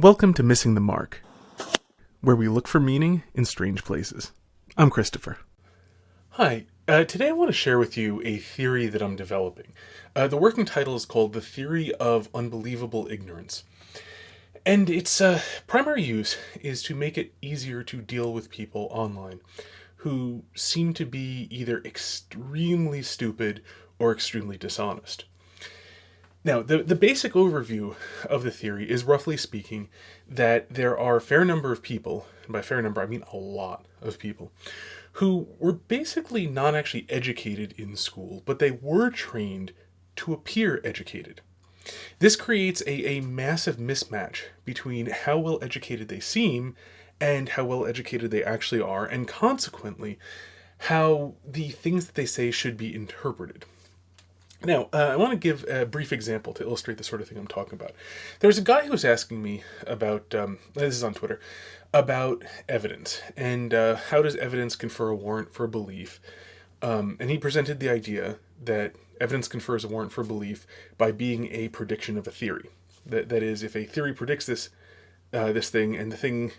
Welcome to Missing the Mark, where we look for meaning in strange places. I'm Christopher. Hi, today I want to share with you a theory that I'm developing. The working title is called The Theory of Unbelievable Ignorance. And its primary use is to make it easier to deal with people online who seem to be either extremely stupid or extremely dishonest. Now, the basic overview of the theory is, roughly speaking, that there are a fair number of people, and by fair number I mean a lot of people, who were basically not actually educated in school, but they were trained to appear educated. This creates a massive mismatch between how well educated they seem and how well educated they actually are, and consequently, how the things that they say should be interpreted. Now, I want to give a brief example to illustrate the sort of thing I'm talking about. There's a guy who was asking me about, this is on Twitter, about evidence, and how does evidence confer a warrant for a belief. And he presented the idea that evidence confers a warrant for belief by being a prediction of a theory. That is, if a theory predicts this thing, and the thing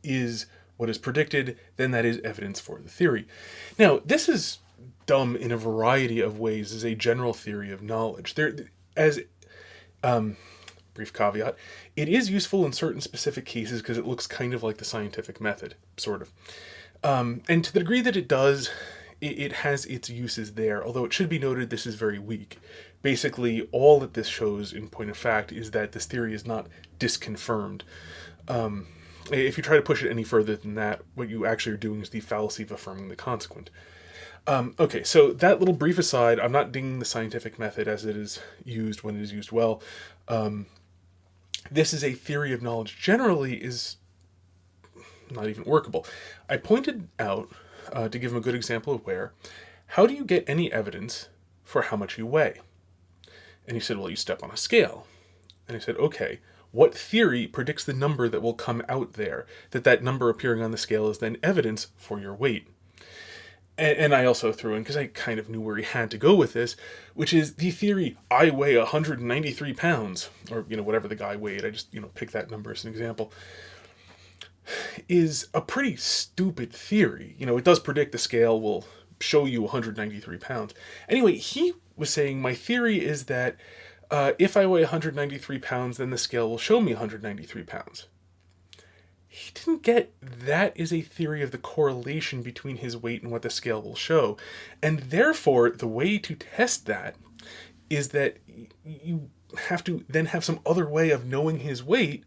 is what is predicted, then that is evidence for the theory. Now, this is dumb in a variety of ways as a general theory of knowledge. Brief caveat, it is useful in certain specific cases because it looks kind of like the scientific method, sort of. And to the degree that it does, it has its uses there, although it should be noted this is very weak. Basically, all that this shows, in point of fact, is that this theory is not disconfirmed. If you try to push it any further than that, what you actually are doing is the fallacy of affirming the consequent. Okay, so that little brief aside, I'm not dinging the scientific method as it is used when it is used well. This is a theory of knowledge generally is not even workable. I pointed out, to give him a good example of where, how do you get any evidence for how much you weigh? And he said, well, you step on a scale. And I said, okay, what theory predicts the number that will come out there, that number appearing on the scale is then evidence for your weight? And I also threw in, because I kind of knew where he had to go with this, which is the theory, I weigh 193 pounds, or, whatever the guy weighed, I just, pick that number as an example, is a pretty stupid theory. It does predict the scale will show you 193 pounds. Anyway, he was saying, my theory is that if I weigh 193 pounds, then the scale will show me 193 pounds. He didn't get that is a theory of the correlation between his weight and what the scale will show. And therefore, the way to test that is that you have to then have some other way of knowing his weight.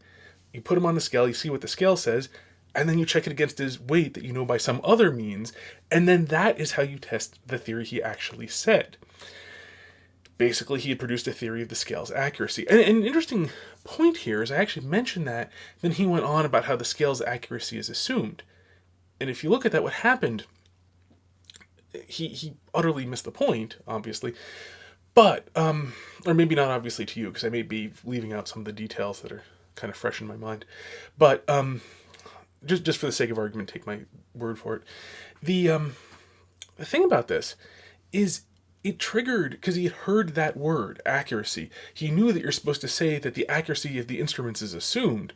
You put him on the scale, you see what the scale says, and then you check it against his weight that you know by some other means, and then that is how you test the theory he actually said. Basically, he had produced a theory of the scale's accuracy. And an interesting point here is I actually mentioned that, then he went on about how the scale's accuracy is assumed. And if you look at that, what happened, he utterly missed the point, obviously. But, or maybe not obviously to you, because I may be leaving out some of the details that are kind of fresh in my mind. But just for the sake of argument, take my word for it. The thing about this is, it triggered, because he had heard that word, accuracy. He knew that you're supposed to say that the accuracy of the instruments is assumed,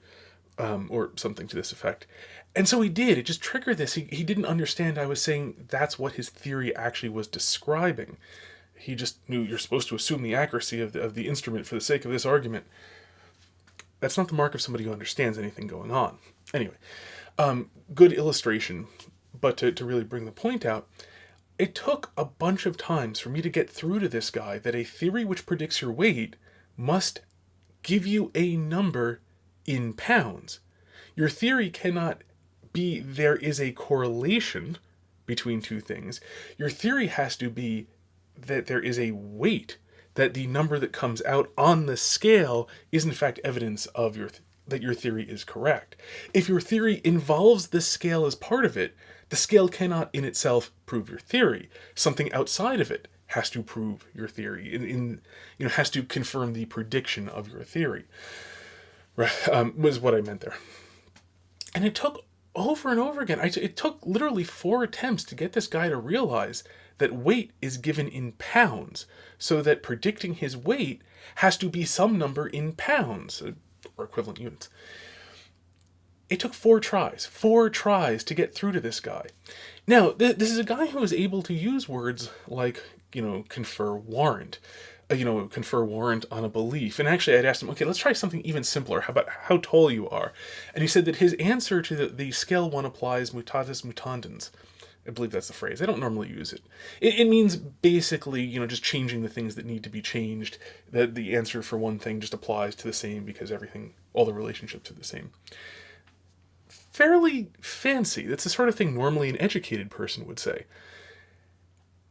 or something to this effect. And so he did. It just triggered this. He didn't understand I was saying that's what his theory actually was describing. He just knew you're supposed to assume the accuracy of the instrument for the sake of this argument. That's not the mark of somebody who understands anything going on. Anyway, good illustration, but to really bring the point out, it took a bunch of times for me to get through to this guy that a theory which predicts your weight must give you a number in pounds. Your theory cannot be there is a correlation between two things. Your theory has to be that there is a weight, that the number that comes out on the scale is in fact evidence of that your theory is correct. If your theory involves the scale as part of it, the scale cannot in itself prove your theory. Something outside of it has to prove your theory, has to confirm the prediction of your theory, was what I meant there. And it took over and over again. It took literally 4 attempts to get this guy to realize that weight is given in pounds, so that predicting his weight has to be some number in pounds. or equivalent units. It took 4 tries to get through to this guy. Now, this is a guy who was able to use words like, confer warrant, confer warrant on a belief. And actually, I'd asked him, okay, let's try something even simpler. How about how tall you are? And he said that his answer to the scale one applies mutatis mutandens. I believe that's the phrase. I don't normally use it. It means basically, just changing the things that need to be changed. That the answer for one thing just applies to the same because all the relationships are the same. Fairly fancy. That's the sort of thing normally an educated person would say.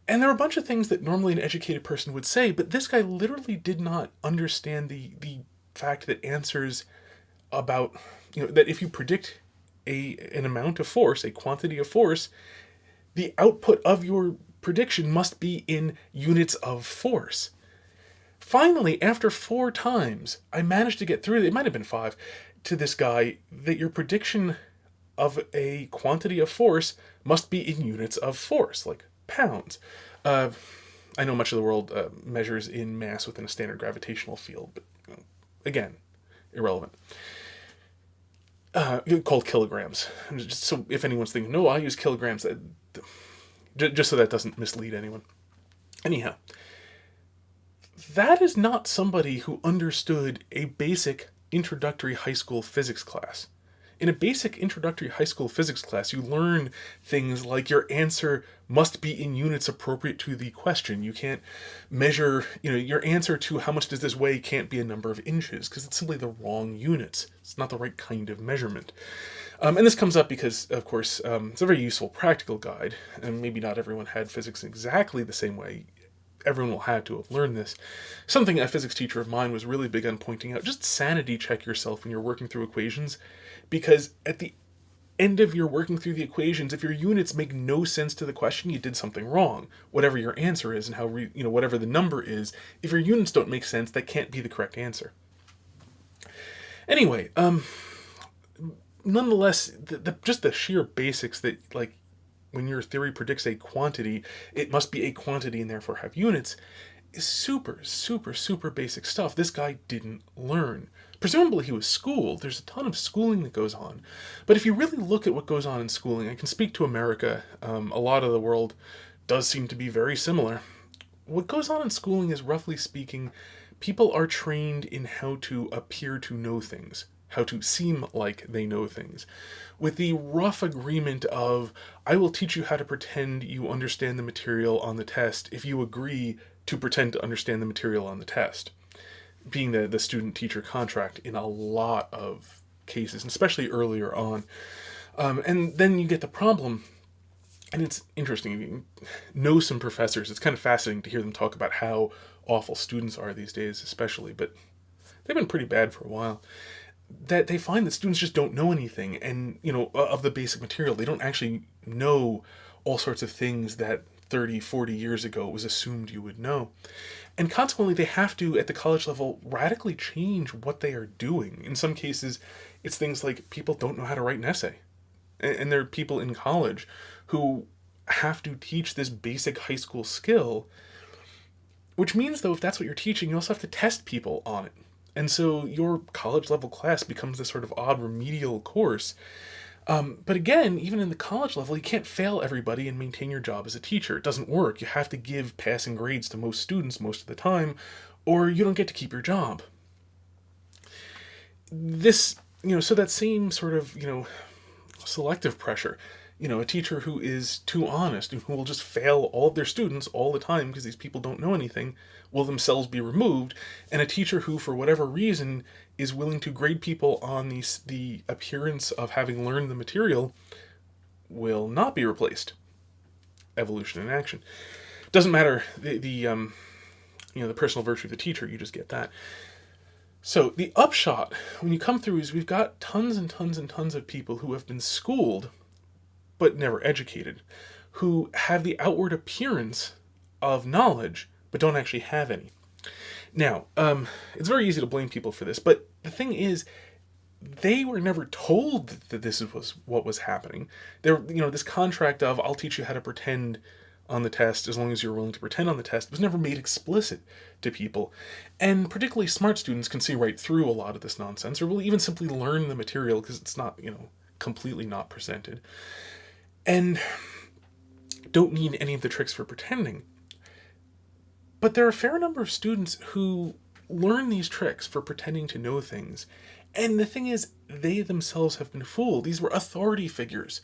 And there are a bunch of things that normally an educated person would say, but this guy literally did not understand the fact that answers about, that if you predict an amount of force, a quantity of force, the output of your prediction must be in units of force. Finally, after 4 times, I managed to get through it might have been 5, to this guy, that your prediction of a quantity of force must be in units of force, like pounds. I know much of the world measures in mass within a standard gravitational field, but again, irrelevant. Called kilograms. Just so if anyone's thinking, no, I use kilograms, just so that doesn't mislead anyone. Anyhow, that is not somebody who understood a basic introductory high school physics class. In a basic introductory high school physics class, you learn things like your answer must be in units appropriate to the question. You can't measure, your answer to how much does this weigh can't be a number of inches, because it's simply the wrong units. It's not the right kind of measurement. And this comes up because, of course, it's a very useful practical guide, and maybe not everyone had physics exactly the same way. Everyone will have to have learned this. Something a physics teacher of mine was really big on pointing out, just sanity check yourself when you're working through equations, because at the end of your working through the equations, if your units make no sense to the question, you did something wrong. Whatever your answer is and how, whatever the number is, if your units don't make sense, that can't be the correct answer. Anyway, nonetheless, just the sheer basics that, like, when your theory predicts a quantity, it must be a quantity and therefore have units, is super, super, super basic stuff this guy didn't learn. Presumably he was schooled. There's a ton of schooling that goes on. But if you really look at what goes on in schooling, I can speak to America. A lot of the world does seem to be very similar. What goes on in schooling is, roughly speaking, people are trained in how to appear to know things, how to seem like they know things, with the rough agreement of, I will teach you how to pretend you understand the material on the test if you agree to pretend to understand the material on the test, being the student-teacher contract in a lot of cases, and especially earlier on. And then you get the problem, and it's interesting, if you know some professors, it's kind of fascinating to hear them talk about how awful students are these days, especially, but they've been pretty bad for a while, that they find that students just don't know anything, and, of the basic material. They don't actually know all sorts of things that 30, 40 years ago it was assumed you would know. And consequently, they have to, at the college level, radically change what they are doing. In some cases, it's things like people don't know how to write an essay. And there are people in college who have to teach this basic high school skill, which means, though, if that's what you're teaching, you also have to test people on it. And so your college level class becomes this sort of odd remedial course. But again, even in the college level, you can't fail everybody and maintain your job as a teacher. It doesn't work. You have to give passing grades to most students most of the time, or you don't get to keep your job. This, so that same sort of, selective pressure, a teacher who is too honest and who will just fail all of their students all the time because these people don't know anything will themselves be removed, and a teacher who, for whatever reason, is willing to grade people on the appearance of having learned the material will not be replaced. Evolution in action. Doesn't matter the personal virtue of the teacher, you just get that. So the upshot, when you come through, is we've got tons and tons and tons of people who have been schooled but never educated, who have the outward appearance of knowledge but don't actually have any. Now, it's very easy to blame people for this, but the thing is, they were never told that this was what was happening. This contract of, I'll teach you how to pretend on the test as long as you're willing to pretend on the test. It was never made explicit to people. And particularly smart students can see right through a lot of this nonsense, or will even simply learn the material because it's not, completely not presented. And don't need any of the tricks for pretending. But there are a fair number of students who learn these tricks for pretending to know things. And the thing is, they themselves have been fooled. These were authority figures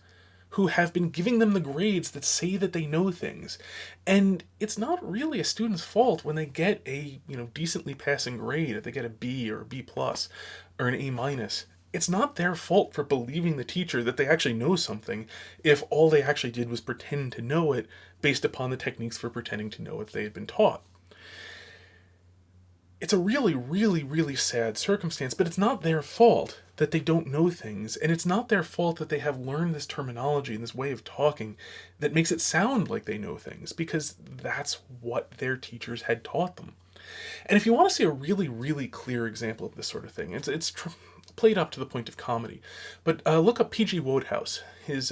who have been giving them the grades that say that they know things. And it's not really a student's fault when they get a, decently passing grade, if they get a B or a B plus or an A minus. It's not their fault for believing the teacher that they actually know something if all they actually did was pretend to know it based upon the techniques for pretending to know it they had been taught. It's a really, really, really sad circumstance, but it's not their fault that they don't know things, and it's not their fault that they have learned this terminology and this way of talking that makes it sound like they know things, because that's what their teachers had taught them. And if you want to see a really, really clear example of this sort of thing, it's played up to the point of comedy. But look up P.G. Wodehouse, his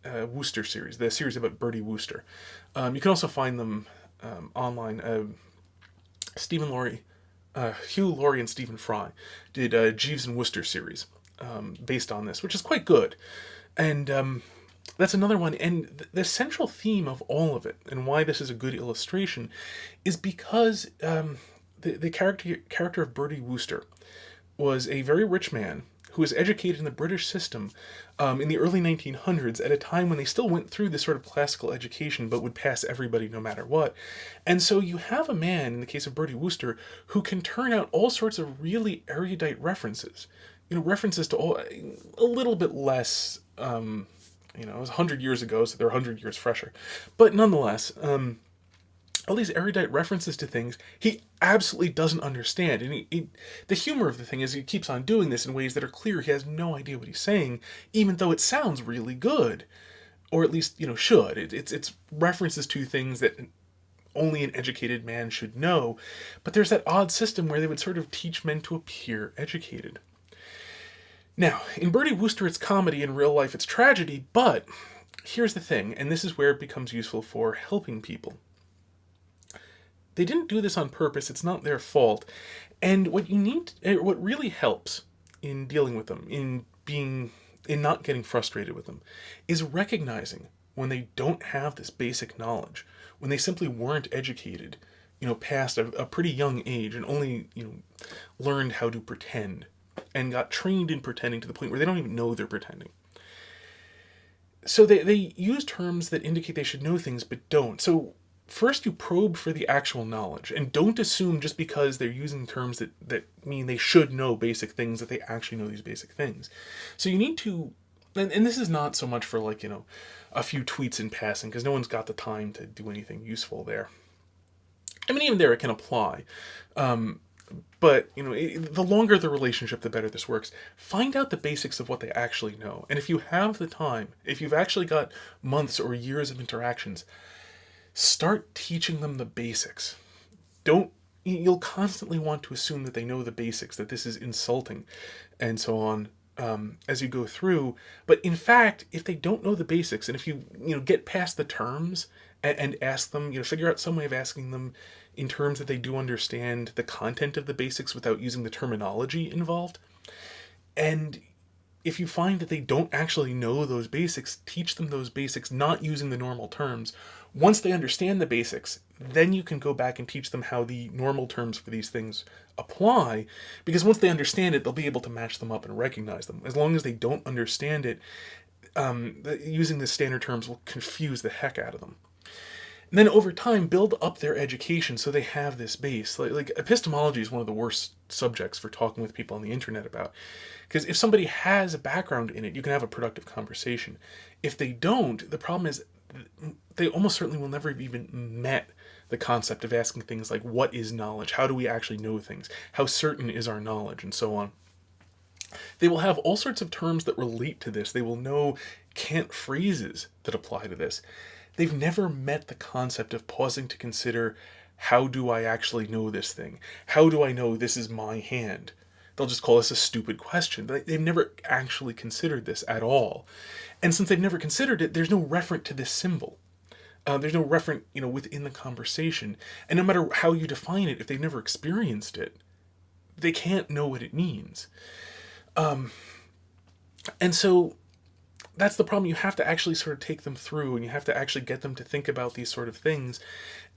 Wooster series, the series about Bertie Wooster. You can also find them online. Hugh Laurie and Stephen Fry did Jeeves and Wooster series based on this, which is quite good. And that's another one. And the central theme of all of it, and why this is a good illustration, is because the character of Bertie Wooster was a very rich man who was educated in the British system in the early 1900s at a time when they still went through this sort of classical education but would pass everybody no matter what. And so you have a man, in the case of Bertie Wooster, who can turn out all sorts of really erudite references. References to all, a little bit less, it was 100 years ago, so they're 100 years fresher. But nonetheless, all these erudite references to things he absolutely doesn't understand. And the humor of the thing is he keeps on doing this in ways that are clear. He has no idea what he's saying, even though it sounds really good. Or at least, should. It's references to things that only an educated man should know. But there's that odd system where they would sort of teach men to appear educated. Now, in Bertie Wooster, it's comedy. In real life, it's tragedy. But here's the thing, and this is where it becomes useful for helping people. They didn't do this on purpose. It's not their fault. And what really helps in dealing with them, in not getting frustrated with them, is recognizing when they don't have this basic knowledge, when they simply weren't educated, past a pretty young age and only, learned how to pretend and got trained in pretending to the point where they don't even know they're pretending. So they use terms that indicate they should know things but don't. So first you probe for the actual knowledge, and don't assume just because they're using terms that mean they should know basic things that they actually know these basic things. So you need to, and this is not so much for a few tweets in passing, because no one's got the time to do anything useful there. I mean, even there it can apply. But, the longer the relationship, the better this works. Find out the basics of what they actually know. And if you have the time, if you've actually got months or years of interactions, start teaching them the basics. You'll constantly want to assume that they know the basics, that this is insulting, and so on, as you go through. But in fact, if they don't know the basics, and if you, get past the terms and ask them, figure out some way of asking them in terms that they do understand the content of the basics without using the terminology involved, and if you find that they don't actually know those basics, teach them those basics not using the normal terms. Once they understand the basics, then you can go back and teach them how the normal terms for these things apply, because once they understand it, they'll be able to match them up and recognize them. As long as they don't understand it, using the standard terms will confuse the heck out of them. And then over time, build up their education so they have this base. Like epistemology is one of the worst subjects for talking with people on the internet about. Because if somebody has a background in it, you can have a productive conversation. If they don't, the problem is they almost certainly will never have even met the concept of asking things like, what is knowledge? How do we actually know things? How certain is our knowledge? And so on. They will have all sorts of terms that relate to this. They will know cant phrases that apply to this. They've never met the concept of pausing to consider, how do I actually know this thing? How do I know this is my hand? They'll just call this a stupid question. They've never actually considered this at all. And since they've never considered it, there's no referent to this symbol. There's no referent, within the conversation. And no matter how you define it, if they've never experienced it, they can't know what it means. And so that's the problem. You have to actually sort of take them through, and you have to actually get them to think about these sort of things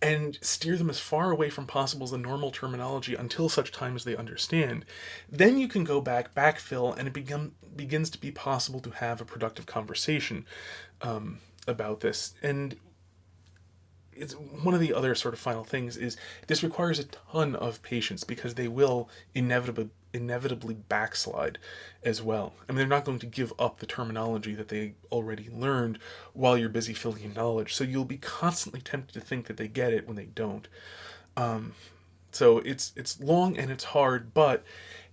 and steer them as far away from possible as the normal terminology until such time as they understand. Then you can go back, backfill, and it begins to be possible to have a productive conversation about this. And it's one of the other sort of final things is this requires a ton of patience because they will inevitably backslide as well. I mean, they're not going to give up the terminology that they already learned while you're busy filling in knowledge. So you'll be constantly tempted to think that they get it when they don't. So it's long and it's hard, but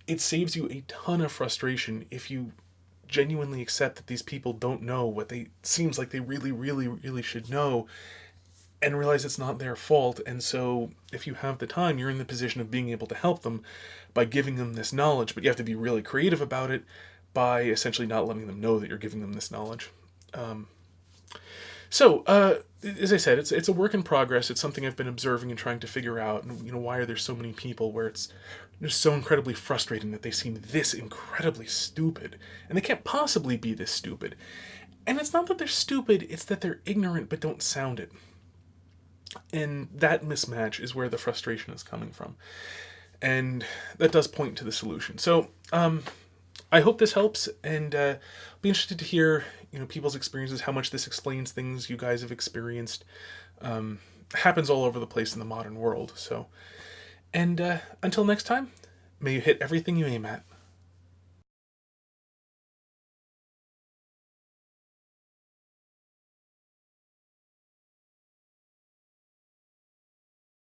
it saves you a ton of frustration if you genuinely accept that these people don't know what they seems like they really, really, really should know, and realize it's not their fault. And so if you have the time, you're in the position of being able to help them by giving them this knowledge, but you have to be really creative about it by essentially not letting them know that you're giving them this knowledge. As I said, it's a work in progress. It's something I've been observing and trying to figure out. And why are there so many people where it's just so incredibly frustrating that they seem this incredibly stupid, and they can't possibly be this stupid. And it's not that they're stupid; it's that they're ignorant but don't sound it. And that mismatch is where the frustration is coming from. And that does point to the solution. So, I hope this helps, and be interested to hear, people's experiences, how much this explains things you guys have experienced. Happens all over the place in the modern world. So, and until next time, may you hit everything you aim at.